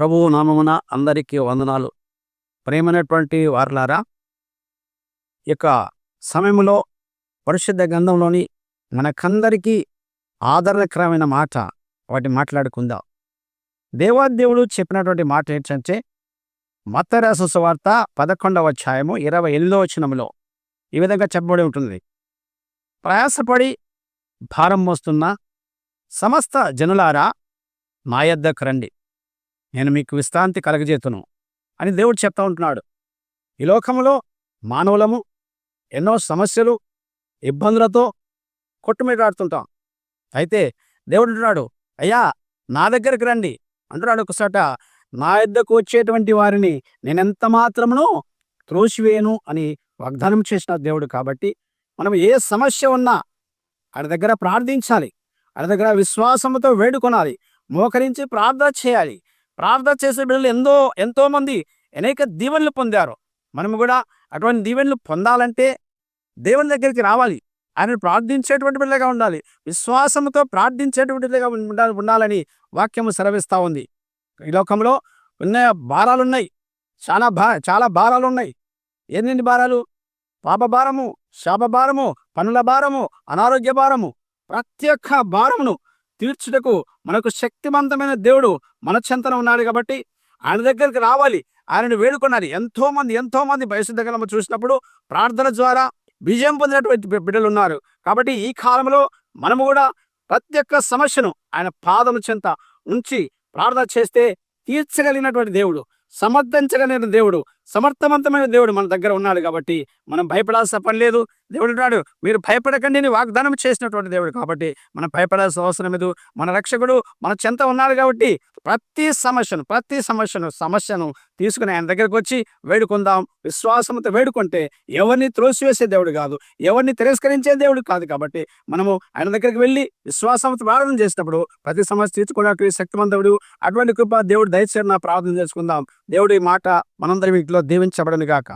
ప్రభువు నామమున అందరికీ వందనాలు. ప్రేమైనటువంటి వారలారా, ఈ యొక్క సమయంలో పరిశుద్ధ గ్రంథంలోని మనకందరికీ ఆదరణకరమైన మాట వాటి మాట్లాడుకుందాం. దేవాదేవుడు చెప్పినటువంటి మాట ఏంటంటే, మత్తయి రాసిన సువార్త 11వ అధ్యాయము 28వ వచనంలో ఈ విధంగా చెప్పబడి ఉంటుంది. ప్రయాసపడి భారం మోస్తున్న సమస్త జనులారా నా యొద్దకు రండి, నేను మీకు విశ్రాంతి కలగజేతును అని దేవుడు చెప్తా ఉంటున్నాడు. ఈ లోకంలో మానవులము ఎన్నో సమస్యలు, ఇబ్బందులతో కొట్టుమిట్టాడుతుంటాం. అయితే దేవుడు అంటున్నాడు, అయ్యా నా దగ్గరికి రండి అంటున్నాడు. ఒకసాట నా యొద్దకు వచ్చేటువంటి వారిని నేనెంత మాత్రమునో త్రోసివేయను అని వాగ్దానం చేసిన దేవుడు. కాబట్టి మనం ఏ సమస్య ఉన్నా ఆయన దగ్గర ప్రార్థించాలి, ఆయన దగ్గర విశ్వాసంతో వేడుకొనాలి, మోకరించి ప్రార్థన చేయాలి. ప్రార్థన చేసే బిడ్డలు ఎంతోమంది అనేక దీవెనలు పొందారు. మనము కూడా అటువంటి దీవెనలు పొందాలంటే దేవుని దగ్గరికి రావాలి, ఆయన ప్రార్థించేటువంటి బిడ్డలుగా ఉండాలి, విశ్వాసంతో ప్రార్థించేటువంటి బిడ్డలుగా ఉండాలని వాక్యము సెలవిస్తూ ఉంది. ఈ లోకంలో భారాలు ఉన్నాయి, చాలా భారాలు ఉన్నాయి. ఎన్ని భారాలు? పాప భారము, శాప భారము, పనుల భారము, అనారోగ్య భారము. ప్రతి ఒక్క భారమును తీర్చుటకు మనకు శక్తివంతమైన దేవుడు మన చెంతన ఉన్నాడు. కాబట్టి ఆయన దగ్గరికి రావాలి, ఆయనను వేడుకొనాలి. ఎంతోమంది పరిశుద్ధ గ్రంథము చూసినప్పుడు ప్రార్థన ద్వారా విజయం పొందినటువంటి బిడ్డలు ఉన్నారు. కాబట్టి ఈ కాలంలో మనము కూడా ప్రతి ఒక్క సమస్యను ఆయన పాదము చెంత ఉంచి ప్రార్థన చేస్తే తీర్చగలిగినటువంటి దేవుడు, సమర్థించగలిగిన దేవుడు, సమర్థవంతమైన దేవుడు మన దగ్గర ఉన్నాడు. కాబట్టి మనం భయపడాల్సిన పని లేదు. దేవుడు అంటాడు, మీరు భయపడకండి అని వాగ్దానం చేసినటువంటి దేవుడు. కాబట్టి మనం భయపడాల్సిన అవసరం లేదు. మన రక్షకుడు మన చెంత ఉన్నాడు. కాబట్టి ప్రతి సమస్యను తీసుకుని ఆయన దగ్గరకు వచ్చి వేడుకుందాం. విశ్వాసంతో వేడుకుంటే ఎవరిని త్రోసివేసే దేవుడు కాదు, ఎవరిని తిరస్కరించే దేవుడు కాదు. కాబట్టి మనము ఆయన దగ్గరికి వెళ్ళి విశ్వాసంతో ప్రార్థన చేసినప్పుడు ప్రతి సమస్య తీర్చుకోవడానికి శక్తివంతుడు. అటువంటి కృప దేవుడు దయచేసి ప్రార్థన చేసుకుందాం. దేవుడి మాట మనందరి వీటిలో దీవించబడను గాక.